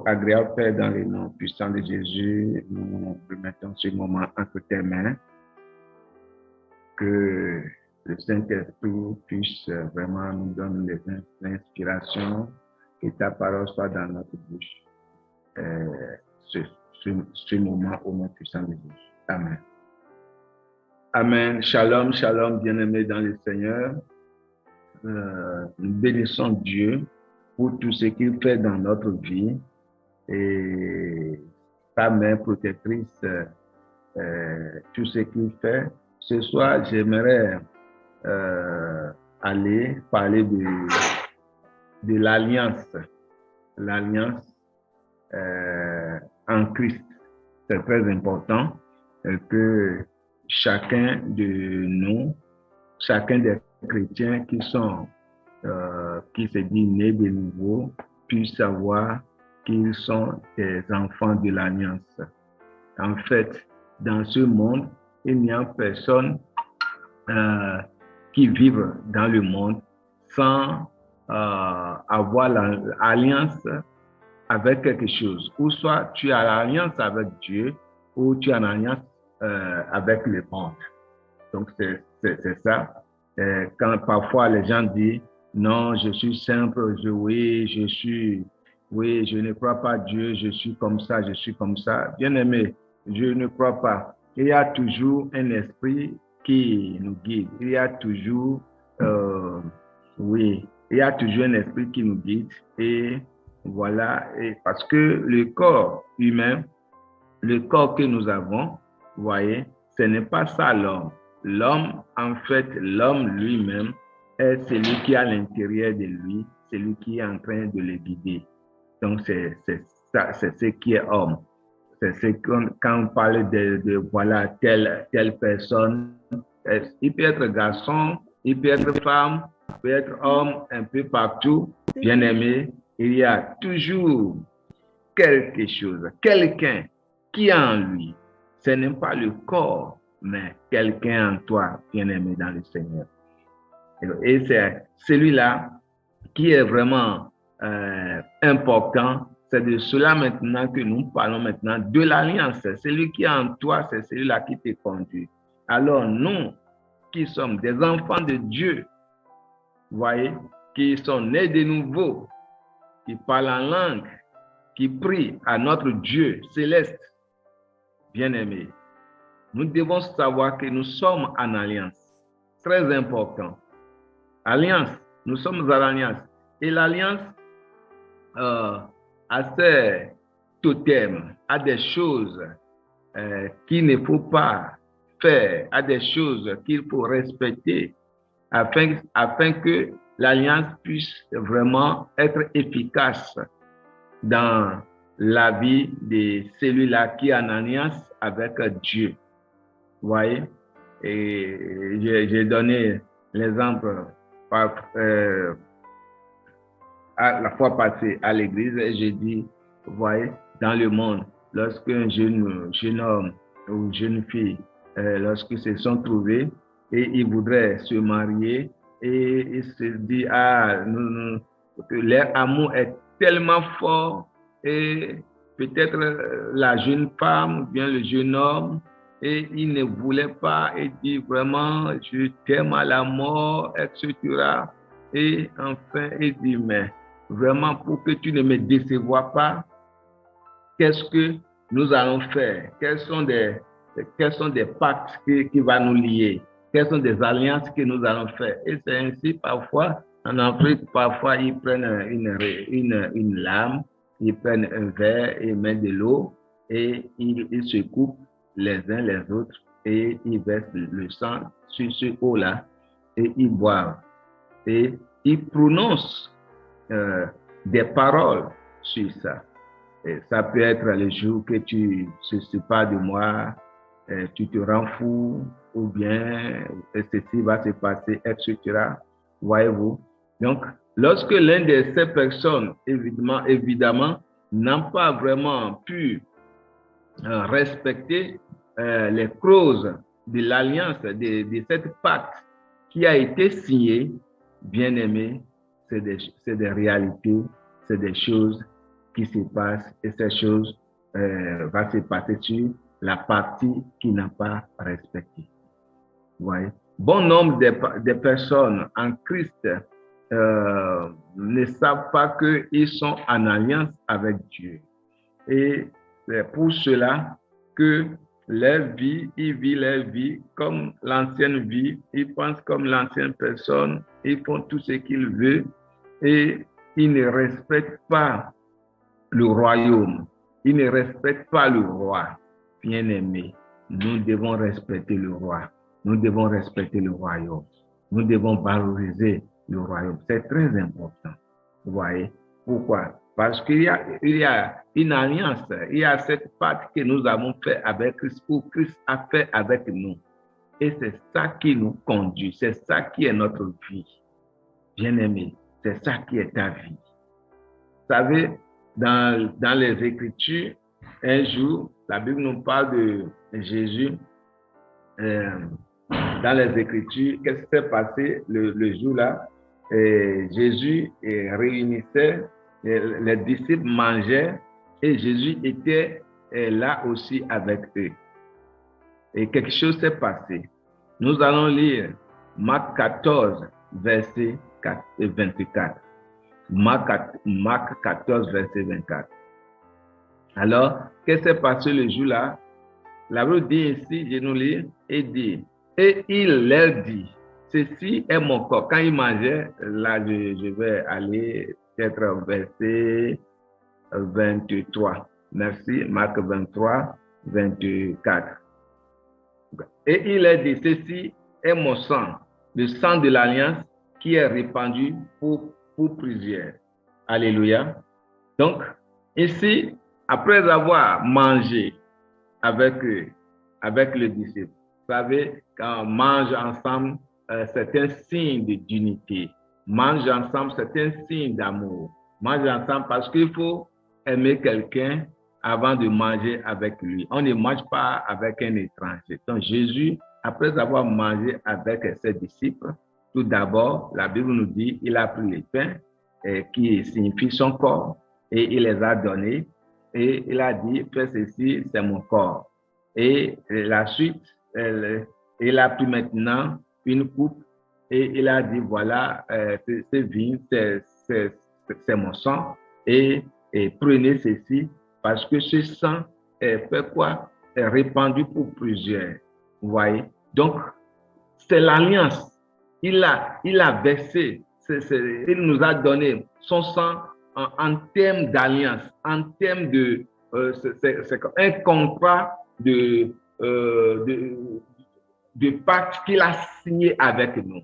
agréable Père, dans le nom puissant de Jésus, nous remettons ce moment entre tes mains, que le Saint-Esprit puisse vraiment nous donner des inspirations, que ta parole soit dans notre bouche. Ce moment au nom puissant de Jésus. Amen. Amen. Shalom, shalom, bien-aimés dans le Seigneur. Nous bénissons Dieu pour tout ce qu'il fait dans notre vie et sa main protectrice, tout ce qu'il fait. Ce soir, j'aimerais aller parler de l'alliance en Christ. C'est très important que chacun de nous, chacun des chrétiens qui se disent nés de nouveau, puissent savoir qu'ils sont des enfants de l'alliance. En fait, dans ce monde, il n'y a personne qui vive dans le monde sans avoir l'alliance avec quelque chose. Ou soit tu as l'alliance avec Dieu, ou tu as l'alliance avec le monde. Donc, c'est ça. Quand parfois les gens disent, non, je suis simple, je ne crois pas à Dieu, je suis comme ça. Bien-aimé, je ne crois pas. Il y a toujours un esprit qui nous guide. Il y a toujours un esprit qui nous guide. Et voilà, parce que le corps humain, le corps que nous avons, vous voyez, ce n'est pas ça l'homme. L'homme, en fait, l'homme lui-même est celui qui est à l'intérieur de lui, celui qui est en train de le guider. Donc, c'est ça, c'est ce qui est homme. C'est ce quand on parle de voilà, telle personne, il peut être garçon, il peut être femme, il peut être homme, un peu partout. Bien aimé, il y a toujours quelque chose, quelqu'un qui est en lui. Ce n'est pas le corps, mais quelqu'un en toi, bien-aimé dans le Seigneur. Et c'est celui-là qui est vraiment important. C'est de cela maintenant que nous parlons maintenant de l'alliance. Celui qui est en toi, c'est celui-là qui te conduit. Alors nous, qui sommes des enfants de Dieu, vous voyez, qui sont nés de nouveau, qui parlent en langue, qui prient à notre Dieu céleste, bien-aimé, nous devons savoir que nous sommes en alliance. Très important. Alliance, nous sommes en alliance. Et l'alliance a ses totems, a des choses qu'il ne faut pas faire, a des choses qu'il faut respecter afin que l'alliance puisse vraiment être efficace dans la vie de celui-là qui est en alliance avec Dieu. Vous voyez? Et j'ai donné l'exemple à la fois passée à l'église et j'ai dit, vous voyez, dans le monde, lorsqu'un jeune homme ou une jeune fille, lorsqu'ils se sont trouvés et ils voudraient se marier et ils se disent, leur amour est tellement fort et peut-être la jeune femme ou bien le jeune homme, et il ne voulait pas, et dit vraiment, je t'aime à la mort, etc. Et enfin, il dit, mais vraiment, pour que tu ne me décevois pas, qu'est-ce que nous allons faire? Quels sont des pactes qui vont nous lier? Quelles sont des alliances que nous allons faire? Et c'est ainsi, parfois, en Afrique, parfois, ils prennent une lame, ils prennent un verre et mettent de l'eau et ils se coupent les uns les autres et ils versent le sang sur ce eau-là et ils boivent. Et ils prononcent des paroles sur ça. Et ça peut être le jour que tu ne sais pas de moi, tu te rends fou, ou bien ceci va se passer, etc. Voyez-vous? Donc, lorsque l'un de ces personnes, évidemment, n'a pas vraiment pu respecter les clauses de l'alliance, de cette pacte qui a été signée, bien aimé, c'est des réalités, c'est des choses qui se passe et ces choses vont se passer sur la partie qui n'a pas respecté. Vous voyez? Bon nombre de personnes en Christ ne savent pas qu'ils sont en alliance avec Dieu. Et c'est pour cela que leur vie, ils vivent leur vie comme l'ancienne vie, ils pensent comme l'ancienne personne, ils font tout ce qu'ils veulent et ils ne respectent pas le royaume, ils ne respectent pas le roi. Bien-aimé, nous devons respecter le roi, nous devons respecter le royaume, nous devons valoriser le royaume. C'est très important. Vous voyez? Pourquoi? Parce qu'il y a une alliance, il y a cette partie que nous avons fait avec Christ, ou Christ a fait avec nous. Et c'est ça qui nous conduit, c'est ça qui est notre vie. Bien-aimé, c'est ça qui est ta vie. Vous savez, dans les Écritures, un jour, la Bible nous parle de Jésus. Dans les Écritures, qu'est-ce qui s'est passé le jour-là? Jésus réunissait, les disciples mangeaient et Jésus était là aussi avec eux. Et quelque chose s'est passé. Nous allons lire Marc 14, verset 24. Marc 14, verset 24. Alors, qu'est-ce qui s'est passé le jour-là? La Bible dit ici, je nous lis, et dit, et il leur dit, ceci est mon corps. Quand il mangeait, là je vais aller peut-être au verset 23. Merci, Marc 23, 24. Et il leur dit, ceci est mon sang, le sang de l'alliance qui est répandu pour plusieurs. Alléluia. Donc, ici, après avoir mangé avec le disciple, vous savez, quand on mange ensemble, c'est un signe d'unité. Manger ensemble, c'est un signe d'amour. Manger ensemble parce qu'il faut aimer quelqu'un avant de manger avec lui. On ne mange pas avec un étranger. Donc Jésus, après avoir mangé avec ses disciples, tout d'abord, la Bible nous dit, il a pris les pains qui signifient son corps et il les a donnés et il a dit, fais ceci, c'est mon corps. Et la suite, il a pris maintenant une coupe et il a dit, voilà, ce vin, c'est mon sang et prenez ceci parce que ce sang fait quoi? Est répandu pour plusieurs. Vous voyez? Donc, c'est l'alliance. Il a versé, il nous a donné son sang en termes d'alliance, en termes de, c'est un contrat de pacte qu'il a signé avec nous.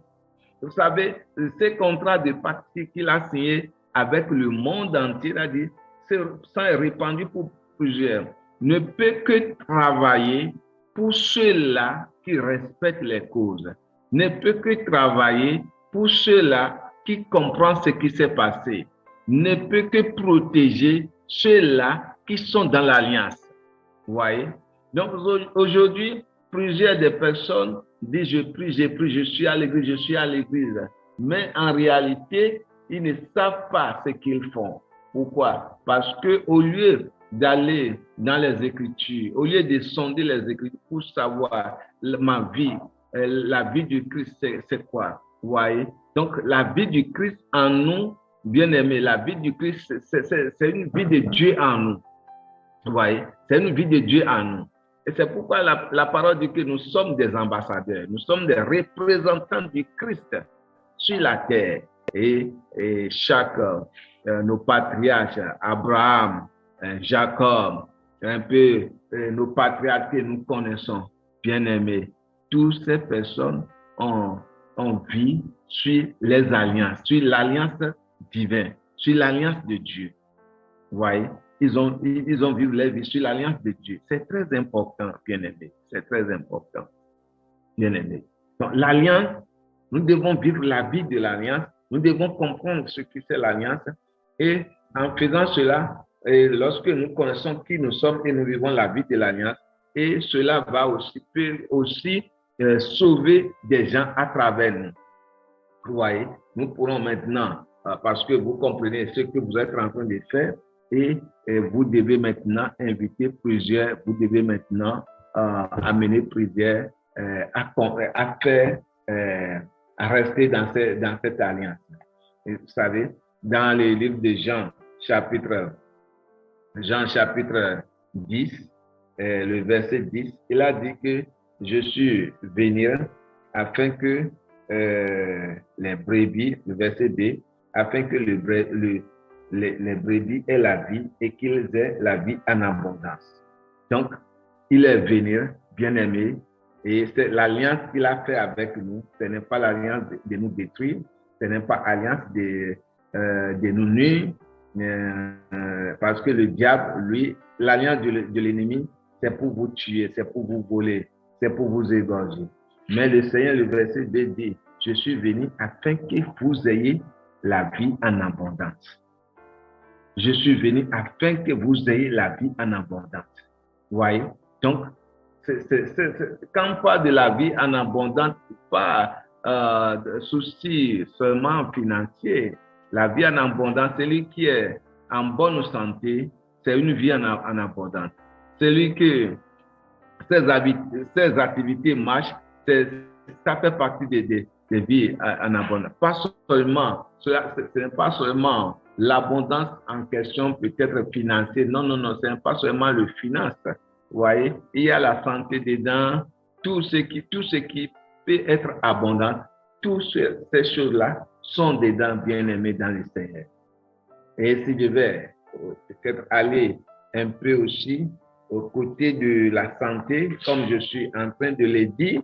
Vous savez, ce contrat de pacte qu'il a signé avec le monde entier, il a dit, ce sang est répandu pour plusieurs, ne peut que travailler pour ceux-là qui respectent les causes, ne peut que travailler pour ceux-là qui comprennent ce qui s'est passé, ne peut que protéger ceux-là qui sont dans l'alliance. Vous voyez? Donc aujourd'hui, plusieurs des personnes disent je prie, je suis à l'église. Mais en réalité, ils ne savent pas ce qu'ils font. Pourquoi? Parce qu'au lieu d'aller dans les Écritures, au lieu de sonder les Écritures pour savoir ma vie, la vie du Christ, c'est quoi? Vous voyez? Donc, la vie du Christ en nous, bien aimé, la vie du Christ, c'est une vie de Dieu en nous. Vous voyez? C'est une vie de Dieu en nous. Et c'est pourquoi la parole dit que nous sommes des ambassadeurs, nous sommes des représentants du Christ sur la terre. Et chaque, nos patriarches, Abraham, Jacob, un peu nos patriarches que nous connaissons, bien-aimés, toutes ces personnes ont vie sur les alliances, sur l'alliance divine, sur l'alliance de Dieu. Vous voyez? Ils ont vécu leur vie sur l'alliance de Dieu. C'est très important, bien-aimé. C'est très important, bien-aimé. Donc, l'alliance, nous devons vivre la vie de l'alliance. Nous devons comprendre ce que c'est l'alliance. Et en faisant cela, et lorsque nous connaissons qui nous sommes et nous vivons la vie de l'alliance, et cela peut aussi sauver des gens à travers nous. Vous voyez, nous pourrons maintenant, parce que vous comprenez ce que vous êtes en train de faire, et vous devez maintenant inviter plusieurs, vous devez maintenant amener plusieurs à faire, à rester dans cette alliance. Et vous savez, dans le livre de Jean chapitre 10, le verset 10, il a dit que je suis venu afin que les brebis, le verset B, afin que les brebis aient la vie et qu'ils aient la vie en abondance. Donc, il est venu, bien-aimé, et c'est l'alliance qu'il a fait avec nous. Ce n'est pas l'alliance de nous détruire, ce n'est pas l'alliance de nous nuire, parce que le diable, lui, l'alliance de l'ennemi, c'est pour vous tuer, c'est pour vous voler, c'est pour vous égorger. Mais le Seigneur, le verset 2 dit, je suis venu afin que vous ayez la vie en abondance. Je suis venu afin que vous ayez la vie en abondance. Vous voyez? Donc, quand on parle de la vie en abondance, pas souci seulement financier. La vie en abondance, celui qui est en bonne santé, c'est une vie en abondance. Celui que ses activités marchent, ça fait partie des vies en abondance. Pas seulement, ce n'est pas seulement l'abondance en question peut-être financière. Non, ce n'est pas seulement le finance. Vous voyez, il y a la santé dedans, tout ce qui peut être abondant, toutes ces choses-là sont dedans, bien-aimés dans le Seigneur. Et si je vais peut-être aller un peu aussi aux côtés de la santé, comme je suis en train de le dire,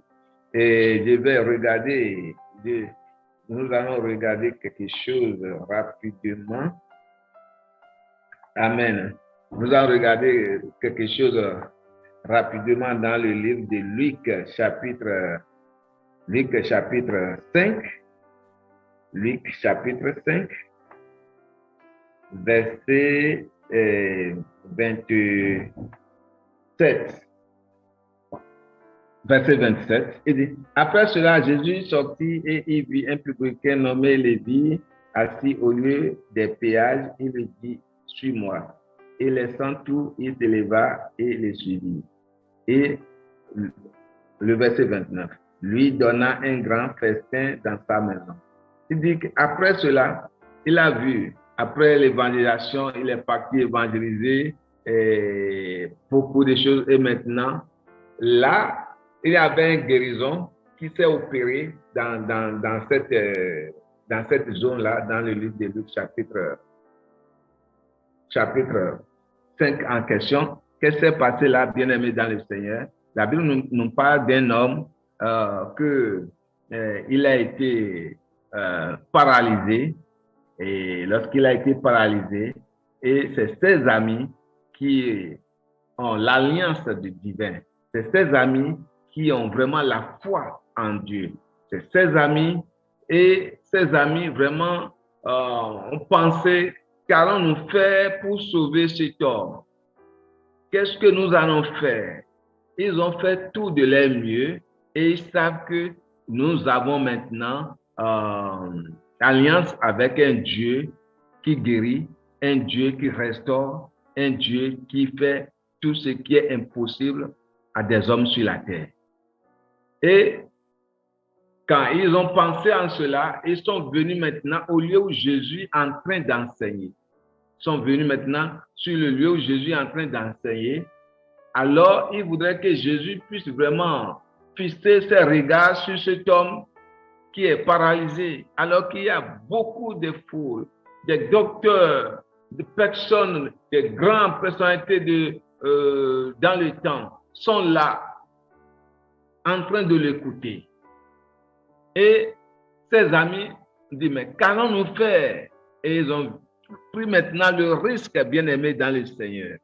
et je vais regarder, nous allons regarder quelque chose rapidement. Amen. Nous allons regarder quelque chose rapidement dans le livre de Luc, chapitre 5. Luc, chapitre 5, verset 27. Verset 27, il dit, après cela, Jésus sortit et il vit un publicain nommé Lévi assis au lieu des péages. Il lui dit, suis-moi. Et laissant tout, il s'éleva et le suivit. Et le verset 29, lui donna un grand festin dans sa maison. Il dit qu'après cela, il a vu, après l'évangélisation, il est parti évangéliser beaucoup de choses. Et maintenant, là, il y avait une guérison qui s'est opérée dans cette zone-là, dans le livre de Luc, chapitre 5 en question. Qu'est-ce qui s'est passé là, bien-aimé dans le Seigneur? La Bible nous parle d'un homme il a été paralysé. Et lorsqu'il a été paralysé, et c'est ses amis qui ont l'alliance du divin. C'est ses amis qui ont vraiment la foi en Dieu. C'est ses amis et ses amis vraiment ont pensé qu'allons-nous faire pour sauver cet homme? Qu'est-ce que nous allons faire? Ils ont fait tout de leur mieux et ils savent que nous avons maintenant alliance avec un Dieu qui guérit, un Dieu qui restaure, un Dieu qui fait tout ce qui est impossible à des hommes sur la terre. Et quand ils ont pensé en cela, ils sont venus maintenant au lieu où Jésus est en train d'enseigner. Ils sont venus maintenant sur le lieu où Jésus est en train d'enseigner. Alors, ils voudraient que Jésus puisse vraiment fixer ses regards sur cet homme qui est paralysé, alors qu'il y a beaucoup de foules, des docteurs, des personnes, des grandes personnalités dans le temps sont là, en train de l'écouter. Et ses amis disent, mais qu'allons-nous faire? Et ils ont pris maintenant le risque, bien-aimé dans le Seigneur.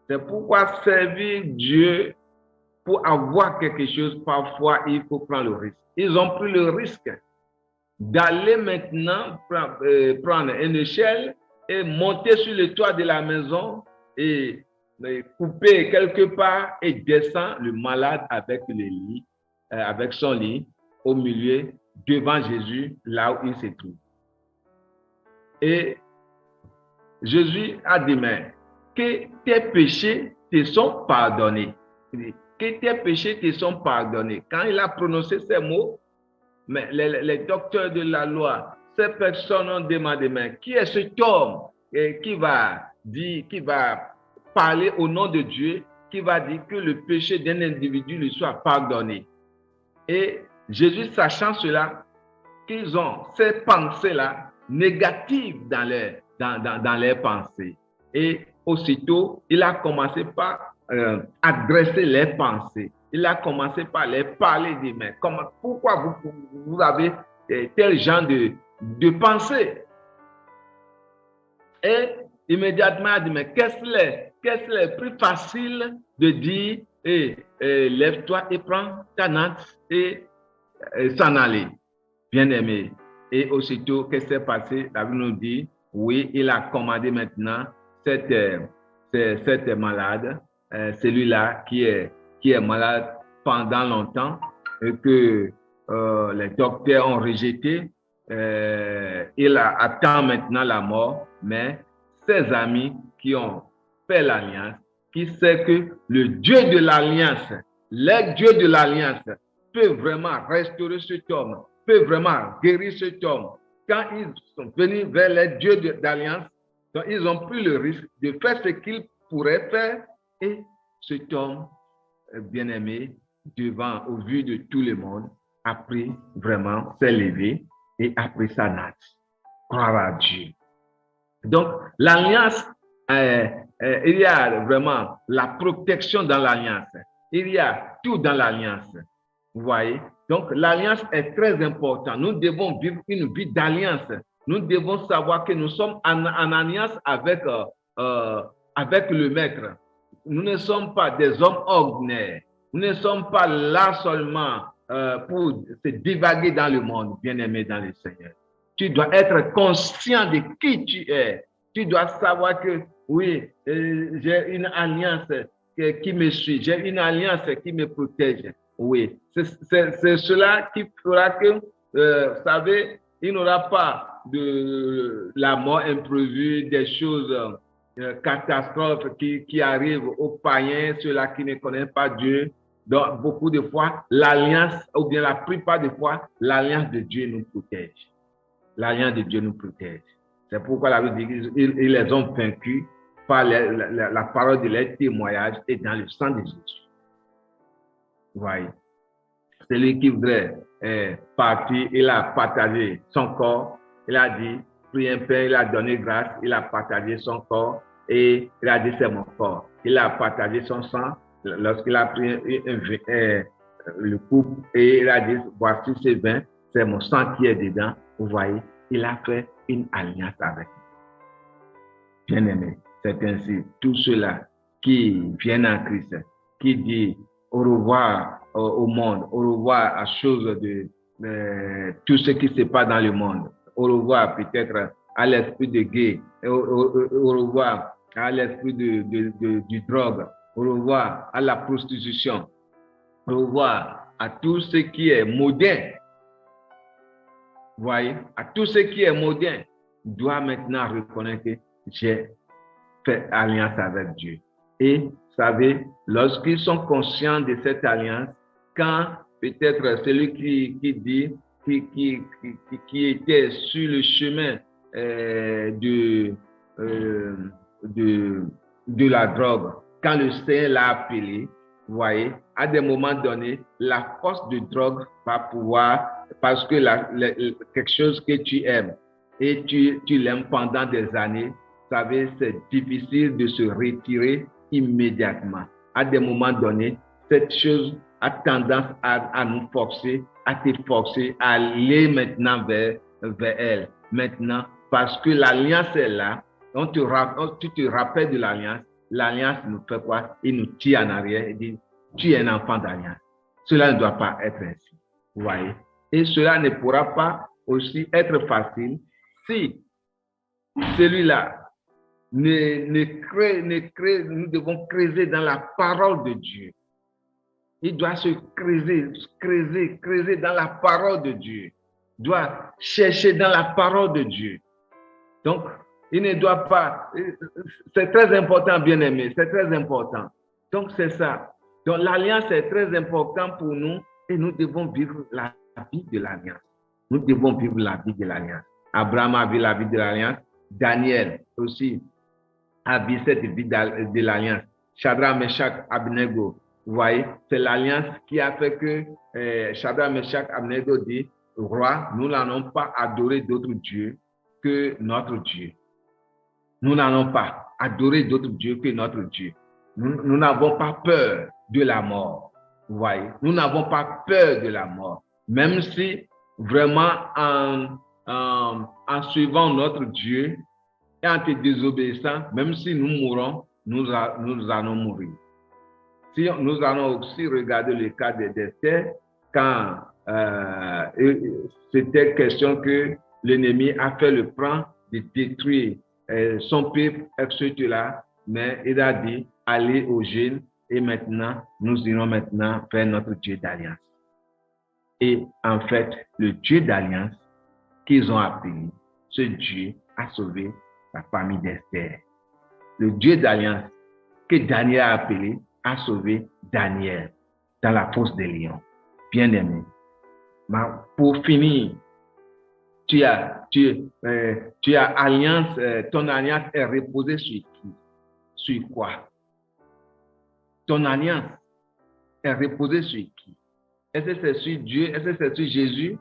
C'est pourquoi servir Dieu, pour avoir quelque chose, parfois, il faut prendre le risque. Ils ont pris le risque d'aller maintenant prendre une échelle et monter sur le toit de la maison et couper quelque part et descendre le malade avec le lit, avec son lit au milieu devant Jésus, là où il se trouve. Et Jésus a dit, mais que tes péchés te sont pardonnés. Que tes péchés te sont pardonnés. Quand il a prononcé ces mots, mais les docteurs de la loi, ces personnes ont demandé, mais qui est cet homme qui va parler au nom de Dieu, qui va dire que le péché d'un individu lui soit pardonné. Et Jésus, sachant cela, qu'ils ont ces pensées-là négatives dans leurs pensées. Et aussitôt, il a commencé par adresser les pensées. Il a commencé par les parler, dit, mais pourquoi vous avez tel genre de pensée? Et immédiatement, il a dit, mais qu'est-ce qu'il est plus facile de dire, lève-toi et prends ta natte et s'en aller, bien-aimé. Et aussitôt, qu'est-ce qui s'est passé? La Bible nous dit, oui, il a commandé maintenant cette malade, celui-là qui est malade pendant longtemps et que les docteurs ont rejeté. Il attend maintenant la mort, mais ses amis qui ont fait l'alliance, qui sait que le Dieu de l'alliance, le Dieu de l'alliance peut vraiment restaurer cet homme, peut vraiment guérir cet homme. Quand ils sont venus vers les dieux d'alliance, ils ont pris le risque de faire ce qu'ils pourraient faire et cet homme bien-aimé, au vu de tout le monde, a pris vraiment, s'est levé et a pris sa natte. Croire à Dieu. Donc, l'alliance, il y a vraiment la protection dans l'alliance. Il y a tout dans l'alliance. Vous voyez? Donc, l'alliance est très importante. Nous devons vivre une vie d'alliance. Nous devons savoir que nous sommes en alliance avec le Maître. Nous ne sommes pas des hommes ordinaires. Nous ne sommes pas là seulement pour se divaguer dans le monde, bien-aimé dans le Seigneur. Tu dois être conscient de qui tu es. Tu dois savoir que, oui, j'ai une alliance qui me suit. J'ai une alliance qui me protège. Oui, c'est cela qui fera que, vous savez, il n'y aura pas de la mort imprévue, des choses, catastrophes qui arrivent aux païens, ceux-là qui ne connaissent pas Dieu. Donc, beaucoup de fois, l'alliance, ou bien la plupart des fois, l'alliance de Dieu nous protège. L'alliance de Dieu nous protège. C'est pourquoi la Bible dit qu'ils les ont vaincus par la parole de leur témoignage et dans le sang de Jésus. Voyez. Celui qui voudrait partir, il a partagé son corps. Il a dit, prie un peu, il a donné grâce, il a partagé son corps et il a dit, c'est mon corps. Il a partagé son sang lorsqu'il a pris le coupe et il a dit, voici ce vin, c'est mon sang qui est dedans. Vous voyez, il a fait une alliance avec nous. Bien-aimé, c'est ainsi, tous ceux-là qui viennent en Christ, qui disent au revoir au monde, au revoir à choses de tout ce qui se passe dans le monde, au revoir peut-être à l'esprit de gay, au revoir à l'esprit du drogue, au revoir à la prostitution, au revoir à tout ce qui est moderne. Vous voyez, à tout ce qui est moderne, doit maintenant reconnaître que j'ai fait alliance avec Dieu. Et vous savez, lorsqu'ils sont conscients de cette alliance, quand peut-être celui qui dit, qui était sur le chemin de la drogue, quand le Seigneur l'a appelé, vous voyez, à des moments donnés, la force de drogue va pouvoir, parce que quelque chose que tu aimes et tu l'aimes pendant des années, vous savez, c'est difficile de se retirer immédiatement. À des moments donnés, cette chose a tendance à nous forcer, à te forcer à aller maintenant vers elle. Maintenant, parce que l'alliance est là, tu te rappelles de l'alliance, l'alliance nous fait quoi? Il nous tire en arrière et dit, tu es un enfant d'alliance. Cela ne doit pas être ainsi. Vous voyez? Et cela ne pourra pas aussi être facile si celui-là nous devons creuser dans la parole de Dieu. Il doit se creuser dans la parole de Dieu. Il doit chercher dans la parole de Dieu. Donc, Il ne doit pas. C'est très important, bien aimé. C'est très important. Donc, c'est ça. Donc, l'alliance est très importante pour nous et nous devons vivre la vie de l'alliance. Nous devons vivre la vie de l'alliance. Abraham a vu la vie de l'alliance. Daniel aussi a vu cette vie de l'alliance. Shadrach, Meshach, Abednego. Vous voyez, c'est l'alliance qui a fait que Shadrach, Meshach, Abednego dit, roi, nous n'allons pas adorer d'autres dieux que notre Dieu. Nous n'allons pas adorer d'autres dieux que notre Dieu. Nous n'avons pas peur de la mort. Vous voyez, nous n'avons pas peur de la mort. Même si vraiment en suivant notre Dieu et en te désobéissant, même si nous mourons, nous allons mourir. Si nous allons aussi regarder le cas d'Esther, quand c'était question que l'ennemi a fait le plan de détruire son peuple, etc. Mais il a dit, allez au jeûne et maintenant, nous irons maintenant faire notre Dieu d'alliance. Et en fait, le Dieu d'alliance qu'ils ont appelé, ce Dieu a sauvé la famille d'Esther. Le Dieu d'alliance que Daniel a appelé a sauvé Daniel dans la fosse des lions. Bien aimé. Pour finir, tu as alliance, ton alliance est reposée sur qui? Sur quoi? Ton alliance est reposée sur qui? Est-ce que c'est sur Dieu? Est-ce que c'est sur Jésus?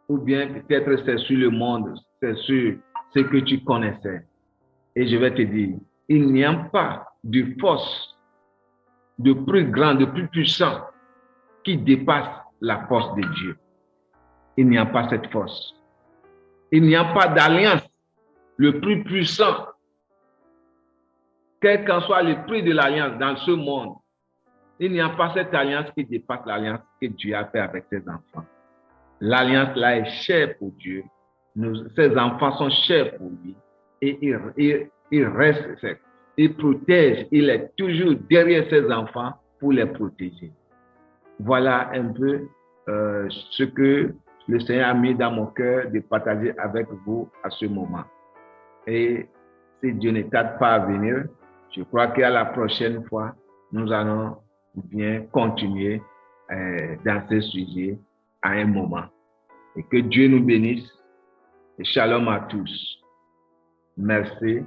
Ou bien peut-être c'est sur le monde, c'est sur ce que tu connaissais. Et je vais te dire, il n'y a pas de force de plus grand, de plus puissant qui dépasse la force de Dieu. Il n'y a pas cette force. Il n'y a pas d'alliance le plus puissant, quel qu'en soit le prix de l'alliance dans ce monde. Il n'y a pas cette alliance qui dépasse l'alliance que Dieu a fait avec ses enfants. L'alliance là est chère pour Dieu. Ses enfants sont chers pour lui. Et il reste, il protège, il est toujours derrière ses enfants pour les protéger. Voilà un peu ce que le Seigneur a mis dans mon cœur de partager avec vous à ce moment. Et si Dieu ne tarde pas à venir, je crois qu'à la prochaine fois, nous allons bien continuer dans ce sujet à un moment. Et que Dieu nous bénisse. Et shalom à tous. Merci.